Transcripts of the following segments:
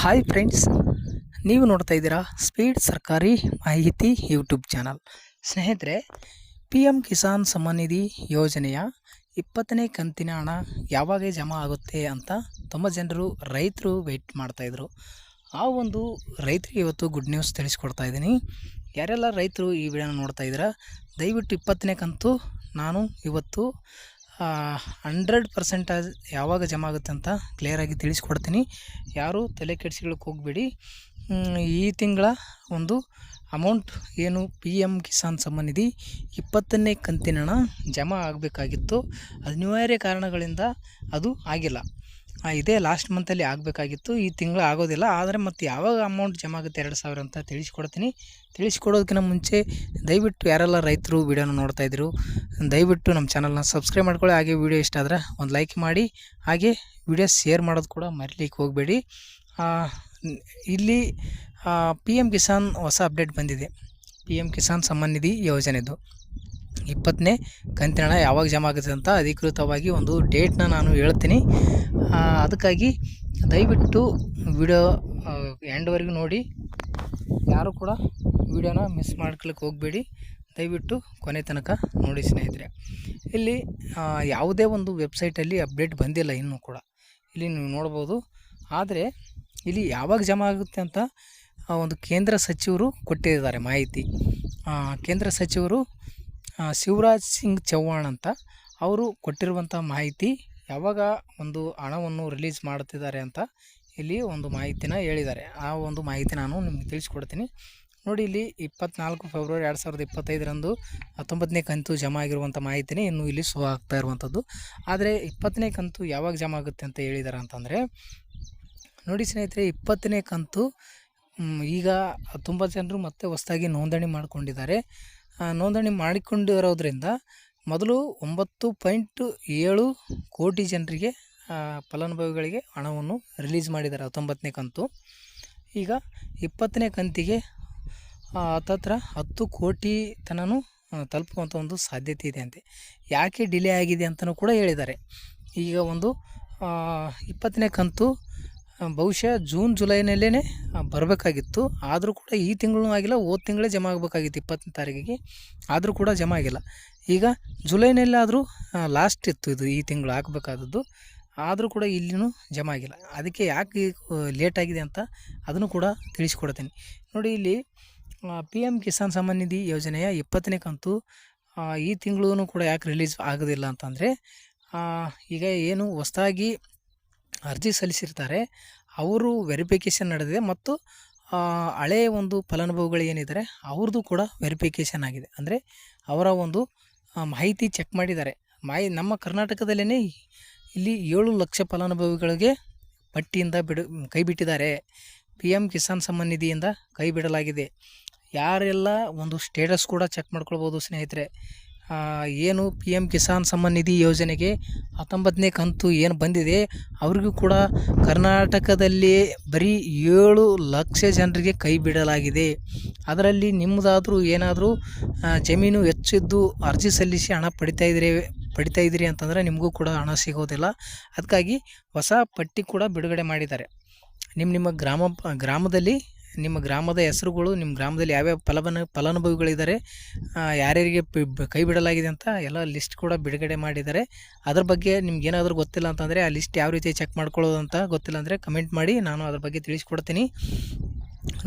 Hi friends, ನೀವು ನೋಡ್ತಾ ಇದ್ದೀರಾ ಸ್ಪೀಡ್ ಸರ್ಕಾರಿ ಮಾಹಿತಿ ಯೂಟ್ಯೂಬ್ ಚಾನಲ್. ಸ್ನೇಹಿತರೆ, ಪಿ ಎಮ್ ಕಿಸಾನ್ ಸಮ್ಮಾನ್ ನಿಧಿ ಯೋಜನೆಯ 20ನೇ ಕಂತಿನ ಹಣ ಯಾವಾಗ ಜಮಾ ಆಗುತ್ತೆ ಅಂತ ತುಂಬ ಜನರು ರೈತರು ವೆಯ್ಟ್ ಮಾಡ್ತಾಯಿದ್ರು. ಆ ಒಂದು ರೈತರಿಗೆ ಇವತ್ತು ಗುಡ್ ನ್ಯೂಸ್ ತಿಳಿಸ್ಕೊಡ್ತಾ ಇದ್ದೀನಿ. ಯಾರೆಲ್ಲ ರೈತರು ಈ ವಿಡಿಯೋನ ನೋಡ್ತಾ ಇದ್ದೀರಾ, ದಯವಿಟ್ಟು 20ನೇ ಕಂತು ನಾನು ಇವತ್ತು 100% ಯಾವಾಗ ಜಮಾ ಆಗುತ್ತೆ ಅಂತ ಕ್ಲಿಯರಾಗಿ ತಿಳಿಸ್ಕೊಡ್ತೀನಿ. ಯಾರೂ ತಲೆ ಕೆಡಿಸ್ಕೊಳ್ಳೋಕೆ ಹೋಗಬೇಡಿ. ಈ ತಿಂಗಳ ಒಂದು ಅಮೌಂಟ್ ಏನು ಪಿ ಎಮ್ ಕಿಸಾನ್ ಸಮ್ಮಾನ್ ನಿಧಿ 20ನೇ ಕಂತಿನ ಹಣ ಜಮಾ ಆಗಬೇಕಾಗಿತ್ತು. ಅನಿವಾರ್ಯ ಕಾರಣಗಳಿಂದ ಅದು ಆಗಿಲ್ಲ. ಇದೇ ಲಾಸ್ಟ್ ಮಂತಲ್ಲಿ ಆಗಬೇಕಾಗಿತ್ತು, ಈ ತಿಂಗಳು ಆಗೋದಿಲ್ಲ. ಆದರೆ ಮತ್ತು ಯಾವಾಗ ಅಮೌಂಟ್ ಜಮಾ ಆಗುತ್ತೆ 2000 ಅಂತ ತಿಳಿಸ್ಕೊಡ್ತೀನಿ. ತಿಳಿಸ್ಕೊಡೋದಕ್ಕಿಂತ ಮುಂಚೆ ದಯವಿಟ್ಟು ಯಾರೆಲ್ಲ ರೈತರು ವಿಡಿಯೋನ ನೋಡ್ತಾ ಇದ್ರು, ದಯವಿಟ್ಟು ನಮ್ಮ ಚಾನಲ್ನ ಸಬ್ಸ್ಕ್ರೈಬ್ ಮಾಡ್ಕೊಳ್ಳಿ. ಹಾಗೆ ವಿಡಿಯೋ ಇಷ್ಟ ಆದರೆ ಒಂದು ಲೈಕ್ ಮಾಡಿ, ಹಾಗೆ ವಿಡಿಯೋ ಶೇರ್ ಮಾಡೋದು ಕೂಡ ಮರಿಲಿಕ್ಕೆ ಹೋಗಬೇಡಿ. ಇಲ್ಲಿ ಪಿ ಎಮ್ ಕಿಸಾನ್ ಹೊಸ ಅಪ್ಡೇಟ್ ಬಂದಿದೆ. ಪಿ ಎಮ್ ಕಿಸಾನ್ ಸಮ್ಮಾನ್ ನಿಧಿ ಯೋಜನೆದು 20ನೇ ಕಂತಿನ ಹಣ ಯಾವಾಗ ಜಮಾ ಆಗುತ್ತೆ ಅಂತ ಅಧಿಕೃತವಾಗಿ ಒಂದು ಡೇಟ್ನ ನಾನು ಹೇಳ್ತೀನಿ. ಅದಕ್ಕಾಗಿ ದಯವಿಟ್ಟು ವಿಡಿಯೋ ಎಂಡ್ವರೆಗೂ ನೋಡಿ. ಯಾರು ಕೂಡ ವಿಡಿಯೋನ ಮಿಸ್ ಮಾಡ್ಕೊಳ್ಳೋಕೆ ಹೋಗಬೇಡಿ. ದಯವಿಟ್ಟು ಕೊನೆ ತನಕ ನೋಡಿ ಸ್ನೇಹಿತರೆ. ಇಲ್ಲಿ ಯಾವುದೇ ಒಂದು ವೆಬ್ಸೈಟಲ್ಲಿ ಅಪ್ಡೇಟ್ ಬಂದಿಲ್ಲ ಇನ್ನೂ ಕೂಡ, ಇಲ್ಲಿ ನೀವು ನೋಡ್ಬೋದು. ಆದರೆ ಇಲ್ಲಿ ಯಾವಾಗ ಜಮಾ ಆಗುತ್ತೆ ಅಂತ ಒಂದು ಕೇಂದ್ರ ಸಚಿವರು ಕೊಟ್ಟಿದ್ದಾರೆ ಮಾಹಿತಿ. ಕೇಂದ್ರ ಸಚಿವರು ಶಿವರಾಜ್ ಸಿಂಗ್ ಚೌಹಾಣ್ ಅಂತ ಅವರು ಕೊಟ್ಟಿರುವಂಥ ಮಾಹಿತಿ, ಯಾವಾಗ ಒಂದು ಹಣವನ್ನು ರಿಲೀಸ್ ಮಾಡ್ತಿದ್ದಾರೆ ಅಂತ ಇಲ್ಲಿ ಒಂದು ಮಾಹಿತಿನ ಹೇಳಿದ್ದಾರೆ. ಆ ಒಂದು ಮಾಹಿತಿ ನಾನು ನಿಮಗೆ ತಿಳಿಸ್ಕೊಡ್ತೀನಿ. ನೋಡಿ, ಇಲ್ಲಿ 24 ಫೆಬ್ರವರಿ 2025ರಂದು 19ನೇ ಕಂತು ಜಮಾ ಆಗಿರುವಂಥ ಮಾಹಿತಿನೇ ಇನ್ನು ಇಲ್ಲಿ ಶೋ ಆಗ್ತಾ ಇರುವಂಥದ್ದು. ಆದರೆ 20ನೇ ಕಂತು ಯಾವಾಗ ಜಮಾ ಆಗುತ್ತೆ ಅಂತ ಹೇಳಿದ್ದಾರೆ ಅಂತಂದರೆ, ನೋಡಿ ಸ್ನೇಹಿತರೆ, 20ನೇ ಕಂತು ಈಗ ತುಂಬ ಜನರು ಮತ್ತೆ ಹೊಸದಾಗಿ ನೋಂದಣಿ ಮಾಡಿಕೊಂಡಿದ್ದಾರೆ. ನೋಂದಣಿ ಮಾಡಿಕೊಂಡಿರೋದ್ರಿಂದ ಮೊದಲು 9.7 ಕೋಟಿ ಜನರಿಗೆ ಫಲಾನುಭವಿಗಳಿಗೆ ಹಣವನ್ನು ರಿಲೀಸ್ ಮಾಡಿದ್ದಾರೆ 19ನೇ ಕಂತು. ಈಗ 20ನೇ ಕಂತಿಗೆ ಹತ್ತತ್ರ 10 ಕೋಟಿ ತನೂ ತಲುಪುವಂಥ ಒಂದು ಸಾಧ್ಯತೆ ಇದೆ ಅಂತೆ. ಯಾಕೆ ಡಿಲೇ ಆಗಿದೆ ಅಂತಲೂ ಕೂಡ ಹೇಳಿದ್ದಾರೆ. ಈಗ ಒಂದು 20ನೇ ಕಂತು ಬಹುಶಃ ಜೂನ್ ಜುಲೈನಲ್ಲೇ ಬರಬೇಕಾಗಿತ್ತು. ಆದರೂ ಕೂಡ ಈ ತಿಂಗಳು ಆಗಿಲ್ಲ, ಹೋದ ತಿಂಗಳೇ ಜಮಾ ಆಗಬೇಕಾಗಿತ್ತು 20ನೇ ತಾರೀಕಿಗೆ, ಆದರೂ ಕೂಡ ಜಮಾ ಆಗಿಲ್ಲ. ಈಗ ಜುಲೈನಲ್ಲಾದರೂ ಲಾಸ್ಟ್ ಇತ್ತು ಇದು, ಈ ತಿಂಗಳು ಆಗಬೇಕಾದದ್ದು, ಆದರೂ ಕೂಡ ಇಲ್ಲಿನೂ ಜಮಾ ಆಗಿಲ್ಲ. ಅದಕ್ಕೆ ಯಾಕೆ ಲೇಟ್ ಆಗಿದೆ ಅಂತ ಅದನ್ನು ಕೂಡ ತಿಳಿಸ್ಕೊಡ್ತೀನಿ. ನೋಡಿ, ಇಲ್ಲಿ ಪಿ ಎಮ್ ಕಿಸಾನ್ ಸಮ್ಮಾನ್ ನಿಧಿ ಯೋಜನೆಯ 20ನೇ ಕಂತು ಈ ತಿಂಗಳೂ ಕೂಡ ಯಾಕೆ ರಿಲೀಸ್ ಆಗೋದಿಲ್ಲ ಅಂತಂದರೆ, ಈಗ ಏನು ಹೊಸದಾಗಿ ಅರ್ಜಿ ಸಲ್ಲಿಸಿರ್ತಾರೆ ಅವರು ವೆರಿಫಿಕೇಷನ್ ನಡೆದಿದೆ, ಮತ್ತು ಹಳೆಯ ಒಂದು ಫಲಾನುಭವಿಗಳು ಏನಿದ್ದಾರೆ ಅವ್ರದ್ದು ಕೂಡ ವೆರಿಫಿಕೇಷನ್ ಆಗಿದೆ. ಅಂದರೆ ಅವರ ಒಂದು ಮಾಹಿತಿ ಚೆಕ್ ಮಾಡಿದ್ದಾರೆ. ನಮ್ಮ ಕರ್ನಾಟಕದಲ್ಲೇ ಇಲ್ಲಿ 7 ಲಕ್ಷ ಫಲಾನುಭವಿಗಳಿಗೆ ಪಟ್ಟಿಯಿಂದ ಕೈ ಬಿಟ್ಟಿದ್ದಾರೆ. ಪಿ ಎಮ್ ಕಿಸಾನ್ ಸಮ್ಮಾನ್ ನಿಧಿಯಿಂದ ಕೈ ಬಿಡಲಾಗಿದೆ. ಯಾರೆಲ್ಲ ಒಂದು ಸ್ಟೇಟಸ್ ಕೂಡ ಚೆಕ್ ಮಾಡ್ಕೊಳ್ಬೋದು ಸ್ನೇಹಿತರೆ. ಏನು ಪಿ ಎಮ್ ಕಿಸಾನ್ ಸಮ್ಮಾನ್ ನಿಧಿ ಯೋಜನೆಗೆ 19ನೇ ಕಂತು ಏನು ಬಂದಿದೆ, ಅವ್ರಿಗೂ ಕೂಡ ಕರ್ನಾಟಕದಲ್ಲಿ ಬರೀ 7 ಲಕ್ಷ ಜನರಿಗೆ ಕೈ ಬಿಡಲಾಗಿದೆ. ಅದರಲ್ಲಿ ನಿಮ್ಮದಾದರೂ ಏನಾದರೂ ಜಮೀನು ಹೆಚ್ಚಿದ್ದು ಅರ್ಜಿ ಸಲ್ಲಿಸಿ ಹಣ ಪಡಿತಾ ಇದ್ದೀರಿ ಅಂತಂದರೆ ನಿಮಗೂ ಕೂಡ ಹಣ ಸಿಗೋದಿಲ್ಲ. ಅದಕ್ಕಾಗಿ ಹೊಸ ಪಟ್ಟಿ ಕೂಡ ಬಿಡುಗಡೆ ಮಾಡಿದ್ದಾರೆ. ನಿಮ್ಮ ಗ್ರಾಮದಲ್ಲಿ ನಿಮ್ಮ ಗ್ರಾಮದ ಹೆಸರುಗಳು, ನಿಮ್ಮ ಗ್ರಾಮದಲ್ಲಿ ಯಾವ್ಯಾವ ಫಲಾನುಭವಿಗಳಿದ್ದಾರೆ, ಯಾರ್ಯಾರಿಗೆ ಕೈ ಬಿಡಲಾಗಿದೆ ಅಂತ ಎಲ್ಲ ಲಿಸ್ಟ್ ಕೂಡ ಬಿಡುಗಡೆ ಮಾಡಿದ್ದಾರೆ. ಅದ್ರ ಬಗ್ಗೆ ನಿಮ್ಗೆ ಏನಾದರೂ ಗೊತ್ತಿಲ್ಲ ಅಂತಂದರೆ, ಆ ಲಿಸ್ಟ್ ಯಾವ ರೀತಿ ಚೆಕ್ ಮಾಡ್ಕೊಳ್ಳೋದು ಅಂತ ಗೊತ್ತಿಲ್ಲ ಅಂದರೆ ಕಮೆಂಟ್ ಮಾಡಿ, ನಾನು ಅದ್ರ ಬಗ್ಗೆ ತಿಳಿಸ್ಕೊಡ್ತೀನಿ.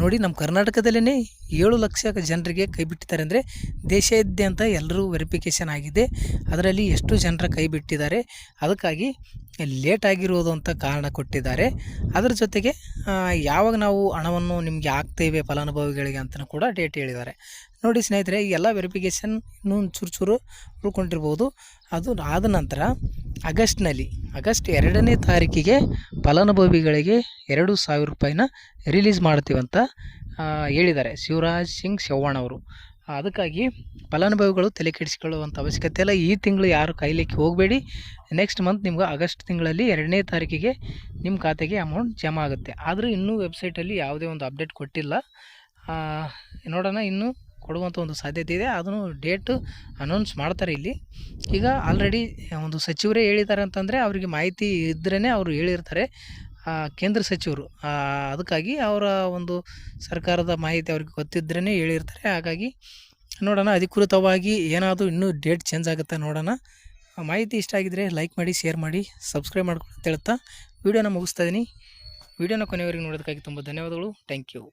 ನೋಡಿ, ನಮ್ಮ ಕರ್ನಾಟಕದಲ್ಲೇ 7 ಲಕ್ಷ ಜನರಿಗೆ ಕೈ ಬಿಟ್ಟಿದ್ದಾರೆ ಅಂದರೆ ದೇಶಾದ್ಯಂತ ಎಲ್ಲರೂ ವೆರಿಫಿಕೇಷನ್ ಆಗಿದೆ. ಅದರಲ್ಲಿ ಎಷ್ಟು ಜನರ ಕೈ ಬಿಟ್ಟಿದ್ದಾರೆ, ಅದಕ್ಕಾಗಿ ಲೇಟ್ ಆಗಿರೋದು ಅಂತ ಕಾರಣ ಕೊಟ್ಟಿದ್ದಾರೆ. ಅದರ ಜೊತೆಗೆ ಯಾವಾಗ ನಾವು ಹಣವನ್ನು ನಿಮಗೆ ಹಾಕ್ತೇವೆ ಫಲಾನುಭವಿಗಳಿಗೆ ಅಂತಲೂ ಕೂಡ ಡೇಟ್ ಹೇಳಿದ್ದಾರೆ. ನೋಡಿ ಸ್ನೇಹಿತರೆ, ಈ ಎಲ್ಲ ವೆರಿಫಿಕೇಷನ್ ಇನ್ನೂ ಚೂರು ಉಳ್ಕೊಂಡಿರ್ಬೋದು. ಅದು ಆದ ನಂತರ ಆಗಸ್ಟ್ 2ನೇ ತಾರೀಕಿಗೆ ಫಲಾನುಭವಿಗಳಿಗೆ 2,000 ರೂಪಾಯಿನ ರಿಲೀಸ್ ಮಾಡ್ತೀವಂತ ಹೇಳಿದ್ದಾರೆ ಶಿವರಾಜ್ ಸಿಂಗ್ ಚೌಹಾಣ್ ಅವರು. ಅದಕ್ಕಾಗಿ ಫಲಾನುಭವಿಗಳು ತಲೆ ಕೆಡಿಸಿಕೊಳ್ಳುವಂಥ ಅವಶ್ಯಕತೆ ಇಲ್ಲ. ಈ ತಿಂಗಳು ಯಾರು ಕಾಯಲಿಕ್ಕೆ ಹೋಗಬೇಡಿ. ನೆಕ್ಸ್ಟ್ ಮಂತ್ ನಿಮ್ಗೆ ಆಗಸ್ಟ್ ತಿಂಗಳಲ್ಲಿ 2ನೇ ತಾರೀಕಿಗೆ ನಿಮ್ಮ ಖಾತೆಗೆ ಅಮೌಂಟ್ ಜಮಾ ಆಗುತ್ತೆ. ಆದರೂ ಇನ್ನೂ ವೆಬ್ಸೈಟಲ್ಲಿ ಯಾವುದೇ ಒಂದು ಅಪ್ಡೇಟ್ ಕೊಟ್ಟಿಲ್ಲ. ನೋಡೋಣ, ಇನ್ನೂ ಕೊಡುವಂಥ ಒಂದು ಸಾಧ್ಯತೆ ಇದೆ. ಅದನ್ನು ಡೇಟ್ ಅನೌನ್ಸ್ ಮಾಡ್ತಾರೆ. ಇಲ್ಲಿ ಈಗ ಆಲ್ರೆಡಿ ಒಂದು ಸಚಿವರೇ ಹೇಳಿದ್ದಾರೆ ಅಂತಂದರೆ ಅವರಿಗೆ ಮಾಹಿತಿ ಇದ್ರೇ ಅವರು ಹೇಳಿರ್ತಾರೆ. ಕೇಂದ್ರ ಸಚಿವರು. ಅದಕ್ಕಾಗಿ ಅವರ ಒಂದು ಸರ್ಕಾರದ ಮಾಹಿತಿ ಅವ್ರಿಗೆ ಗೊತ್ತಿದ್ರೇ ಹೇಳಿರ್ತಾರೆ. ಹಾಗಾಗಿ ನೋಡೋಣ, ಅಧಿಕೃತವಾಗಿ ಏನಾದರೂ ಇನ್ನೂ ಡೇಟ್ ಚೇಂಜ್ ಆಗುತ್ತಾ ನೋಡೋಣ. ಮಾಹಿತಿ ಇಷ್ಟ ಆಗಿದ್ದರೆ ಲೈಕ್ ಮಾಡಿ, ಶೇರ್ ಮಾಡಿ, ಸಬ್ಸ್ಕ್ರೈಬ್ ಮಾಡ್ಕೊಂಡು ಅಂತ ಹೇಳ್ತಾ ವಿಡಿಯೋನ ಮುಗಿಸ್ತಾ ಇದ್ದೀನಿ. ವಿಡಿಯೋನ ಕೊನೆಯವರೆಗೆ ನೋಡೋದಕ್ಕಾಗಿ ತುಂಬ ಧನ್ಯವಾದಗಳು. Thank you.